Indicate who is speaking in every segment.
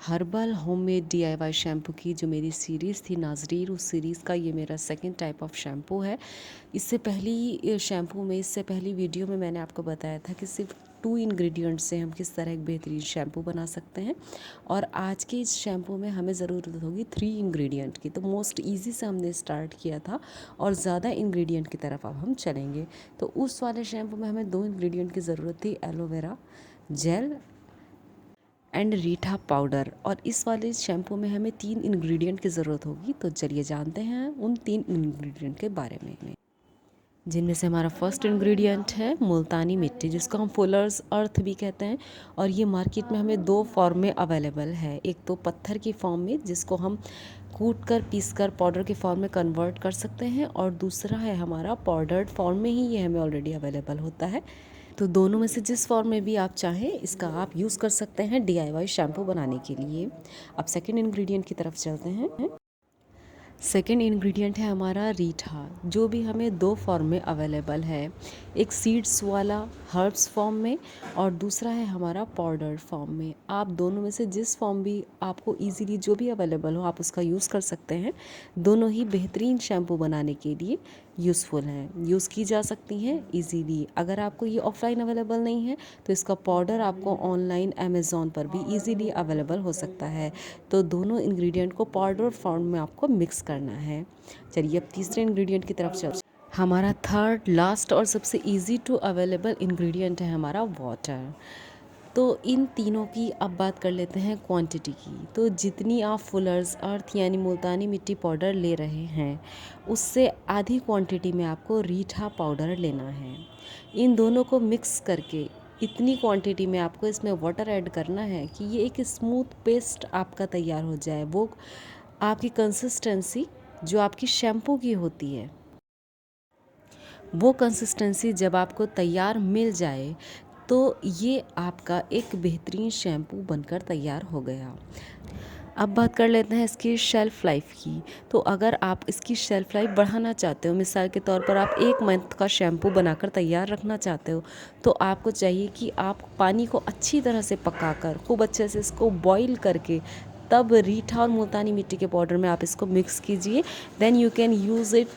Speaker 1: Herbal homemade DIY shampoo की जो मेरी सीरीज़ थी नाज़रीन, उस सीरीज़ का ये मेरा सेकंड टाइप ऑफ शैम्पू है। इससे पहली शैम्पू में इससे पहली वीडियो में मैंने आपको बताया था कि सिर्फ 2 इंग्रेडिएंट से हम किस तरह एक बेहतरीन शैम्पू बना सकते हैं, और आज के इस शैम्पू में हमें ज़रूरत होगी 3 इंग्रेडिएंट की। तो मोस्ट ईजी से हमने स्टार्ट किया था और ज़्यादा इंग्रेडिएंट की तरफ अब हम चलेंगे। तो उस वाले शैम्पू में हमें 2 इंग्रेडिएंट की ज़रूरत थी, aloe vera gel and Reetha powder, और इस वाले शैम्पू में हमें 3 इंग्रेडिएंट की ज़रूरत होगी। तो चलिए जानते हैं उन 3 इंग्रेडिएंट के बारे में, जिनमें से हमारा फर्स्ट इंग्रेडिएंट है मुल्तानी मिट्टी, जिसको हम फुलर्स अर्थ भी कहते हैं। और ये मार्केट में हमें 2 फॉर्म में अवेलेबल है, एक तो पत्थर की फॉर्म में जिसको हम कूट कर पीस कर पाउडर के फॉर्म में कन्वर्ट कर सकते हैं, और दूसरा है हमारा पाउडर्ड फॉर्म में ही ये हमें ऑलरेडी अवेलेबल होता है। तो दोनों में से जिस फॉर्म में भी आप चाहें इसका आप यूज़ कर सकते हैं डीआईवाई शैम्पू बनाने के लिए। अब सेकंड इंग्रेडिएंट की तरफ चलते हैं। सेकेंड इंग्रेडिएंट है हमारा रीठा, जो भी हमें 2 फॉर्म में अवेलेबल है, एक सीड्स वाला हर्ब्स फॉर्म में और दूसरा है हमारा पाउडर फॉर्म में। आप दोनों में से जिस फॉर्म भी आपको इजीली जो भी अवेलेबल हो आप उसका यूज़ कर सकते हैं। दोनों ही बेहतरीन शैम्पू बनाने के लिए यूज़फुल हैं, यूज़ की जा सकती हैं इजीली। अगर आपको ये ऑफलाइन अवेलेबल नहीं है तो इसका पाउडर आपको ऑनलाइन अमेज़ॉन पर भी इजीली अवेलेबल हो सकता है। तो दोनों इंग्रेडिएंट को पाउडर फॉर्म में आपको मिक्स करना है। चलिए अब तीसरे इंग्रेडिएंट की तरफ चलते हैं। हमारा थर्ड लास्ट और सबसे इजी टू अवेलेबल इंग्रेडिएंट है हमारा वाटर। तो इन तीनों की अब बात कर लेते हैं क्वांटिटी की। तो जितनी आप फुलर्स अर्थ यानी मुल्तानी मिट्टी पाउडर ले रहे हैं, उससे आधी क्वांटिटी में आपको रीठा पाउडर लेना है। इन दोनों को मिक्स करके इतनी क्वांटिटी में आपको इसमें वाटर ऐड करना है कि ये एक स्मूथ पेस्ट आपका तैयार हो जाए। वो आपकी कंसिस्टेंसी जो आपकी शैम्पू की होती है, वो कंसिस्टेंसी जब आपको तैयार मिल जाए तो ये आपका एक बेहतरीन शैम्पू बनकर तैयार हो गया। अब बात कर लेते हैं इसकी शेल्फ़ लाइफ की। तो अगर आप इसकी शेल्फ़ लाइफ बढ़ाना चाहते हो, मिसाल के तौर पर आप 1 मंथ का शैम्पू बनाकर तैयार रखना चाहते हो, तो आपको चाहिए कि आप पानी को अच्छी तरह से पकाकर खूब अच्छे से इसको बॉईल करके तब रीठा और मुल्तानी मिट्टी के पाउडर में आप इसको मिक्स कीजिए। Then you can use it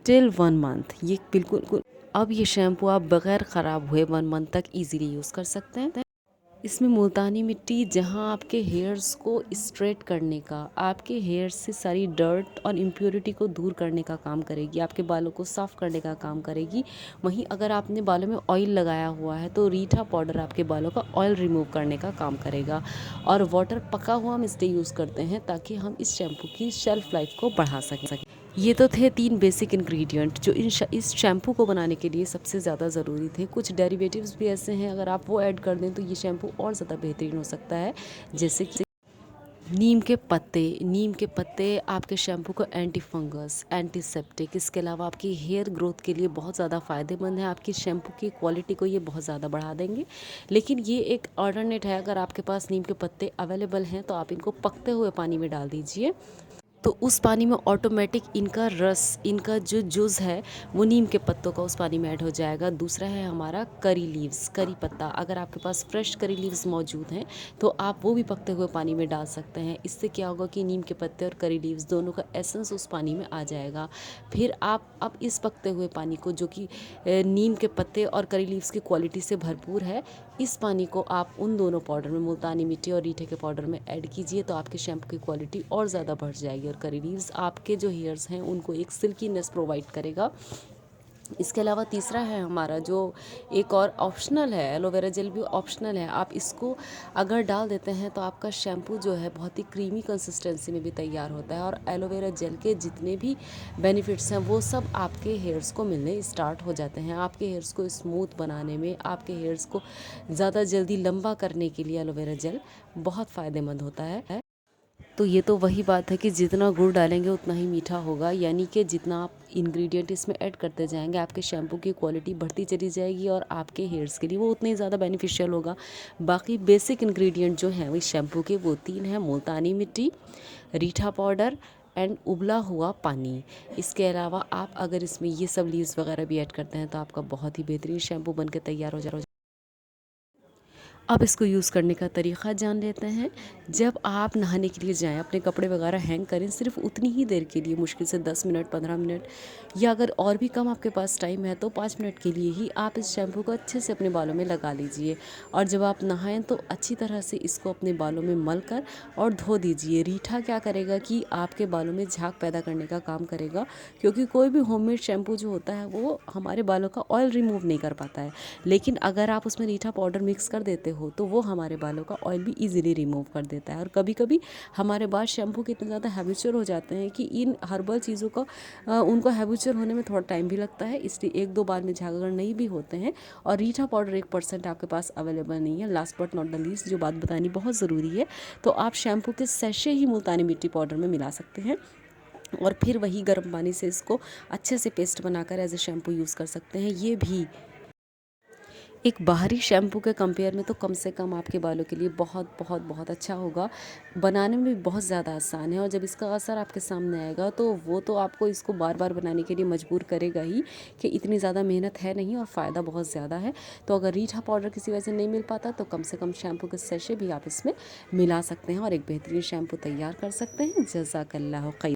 Speaker 1: till 1 month. ये बिल्कुल अब ये शैम्पू आप बग़ैर ख़राब हुए 1 मंथ तक ईज़िली यूज़ कर सकते हैं। इसमें मुल्तानी मिट्टी जहाँ आपके हेयर्स को स्ट्रेट करने का, आपके हेयर्स से सारी डर्ट और इम्प्योरिटी को दूर करने का काम करेगी, आपके बालों को साफ़ करने का काम करेगी। वहीं अगर आपने बालों में ऑयल लगाया हुआ है तो रीठा पाउडर आपके बालों का ऑयल रिमूव करने का काम करेगा। और वाटर पका हुआ हम इसलिए यूज़ करते हैं ताकि हम इस शैम्पू की शेल्फ़ लाइफ को बढ़ा सकें। ये तो थे 3 बेसिक इंग्रेडिएंट जो इस शैम्पू को बनाने के लिए सबसे ज़्यादा ज़रूरी थे। कुछ डेरिवेटिव्स भी ऐसे हैं, अगर आप वो ऐड कर दें तो ये शैम्पू और ज़्यादा बेहतरीन हो सकता है। जैसे कि नीम के पत्ते आपके शैम्पू को एंटी फंगस, एंटीसेप्टिक, इसके अलावा आपकी हेयर ग्रोथ के लिए बहुत ज़्यादा फ़ायदेमंद है। आपकी शैम्पू की क्वालिटी को ये बहुत ज़्यादा बढ़ा देंगे। लेकिन ये एक अल्टरनेट है, अगर आपके पास नीम के पत्ते अवेलेबल हैं तो आप इनको पकते हुए पानी में डाल दीजिए, तो उस पानी में ऑटोमेटिक इनका रस, इनका जो जूस है वो नीम के पत्तों का उस पानी में ऐड हो जाएगा। दूसरा है हमारा करी लीव्स, करी पत्ता। अगर आपके पास फ्रेश करी लीव्स मौजूद हैं तो आप वो भी पकते हुए पानी में डाल सकते हैं। इससे क्या होगा कि नीम के पत्ते और करी लीव्स दोनों का एसेंस उस पानी में आ जाएगा। फिर आप अब इस पकते हुए पानी को, जो कि नीम के पत्ते और करी लीव्स की क्वालिटी से भरपूर है, इस पानी को आप उन दोनों पाउडर में, मुल्तानी मिट्टी और रीठे के पाउडर में ऐड कीजिए, तो आपके शैम्पू की क्वालिटी और ज़्यादा बढ़ जाएगी। और करी लीव्स आपके जो हेयर्स हैं उनको एक सिल्कीनेस प्रोवाइड करेगा। इसके अलावा तीसरा है हमारा जो एक और ऑप्शनल है, एलोवेरा जेल भी ऑप्शनल है। आप इसको अगर डाल देते हैं तो आपका शैम्पू जो है बहुत ही क्रीमी कंसिस्टेंसी में भी तैयार होता है। और एलोवेरा जेल के जितने भी बेनिफिट्स हैं वो सब आपके हेयर्स को मिलने स्टार्ट हो जाते हैं। आपके हेयर्स को स्मूथ बनाने में, आपके हेयर्स को ज़्यादा जल्दी लंबा करने के लिए एलोवेरा जेल बहुत फ़ायदेमंद होता है। तो ये तो वही बात है कि जितना गुड़ डालेंगे उतना ही मीठा होगा, यानी कि जितना आप इंग्रेडिएंट इसमें ऐड करते जाएंगे आपके शैम्पू की क्वालिटी बढ़ती चली जाएगी और आपके हेयर्स के लिए वो उतना ही ज़्यादा बेनिफिशियल होगा। बाकी बेसिक इंग्रेडिएंट जो हैं इस शैम्पू के वो 3 हैं, मुल्तानी मिट्टी, रीठा पाउडर एंड उबला हुआ पानी। इसके अलावा आप अगर इसमें ये सब लीव्स वगैरह भी ऐड करते हैं तो आपका बहुत ही बेहतरीन शैम्पू बन के तैयार हो जाएगा। अब इसको यूज़ करने का तरीक़ा जान लेते हैं। जब आप नहाने के लिए जाएँ, अपने कपड़े वगैरह हैंग करें, सिर्फ उतनी ही देर के लिए, मुश्किल से 10 मिनट 15 मिनट, या अगर और भी कम आपके पास टाइम है तो 5 मिनट के लिए ही आप इस शैम्पू को अच्छे से अपने बालों में लगा लीजिए। और जब आप नहाएं तो अच्छी तरह से इसको अपने बालों में मल कर और धो दीजिए। रीठा क्या करेगा कि आपके बालों में झाग पैदा करने का काम करेगा, क्योंकि कोई भी होममेड शैम्पू जो होता है वो हमारे बालों का ऑयल रिमूव नहीं कर पाता है। लेकिन अगर आप उसमें रीठा पाउडर मिक्स कर देते हो तो वो हमारे बालों का ऑयल भी ईज़िली रिमूव कर देता है। और कभी कभी हमारे बाल शैम्पू के इतने ज़्यादा हैबिचुअल हो जाते हैं कि इन हर्बल चीज़ों का उनको हैबिचुअल होने में थोड़ा टाइम भी लगता है, इसलिए 1-2 बार में झाग अगर नहीं भी होते हैं और रीठा पाउडर 1% आपके पास अवेलेबल नहीं है, last but not the least जो बात बतानी बहुत ज़रूरी है, तो आप शैम्पू के सैशे ही मुल्तानी मिट्टी पाउडर में मिला सकते हैं और फिर वही गर्म पानी से इसको अच्छे से पेस्ट बनाकर एज ए शैम्पू यूज़ कर सकते हैं। ये भी एक बाहरी शैम्पू के कंपेयर में तो कम से कम आपके बालों के लिए बहुत बहुत बहुत अच्छा होगा। बनाने में भी बहुत ज़्यादा आसान है और जब इसका असर आपके सामने आएगा तो वो तो आपको इसको बार बार बनाने के लिए मजबूर करेगा ही कि इतनी ज़्यादा मेहनत है नहीं और फ़ायदा बहुत ज़्यादा है। तो अगर रीठा पाउडर किसी वजह से नहीं मिल पाता तो कम से कम शैम्पू के सैशे भी आप इसमें मिला सकते हैं और एक बेहतरीन शैम्पू तैयार कर सकते हैं। जज़ाकल्लाह खैर।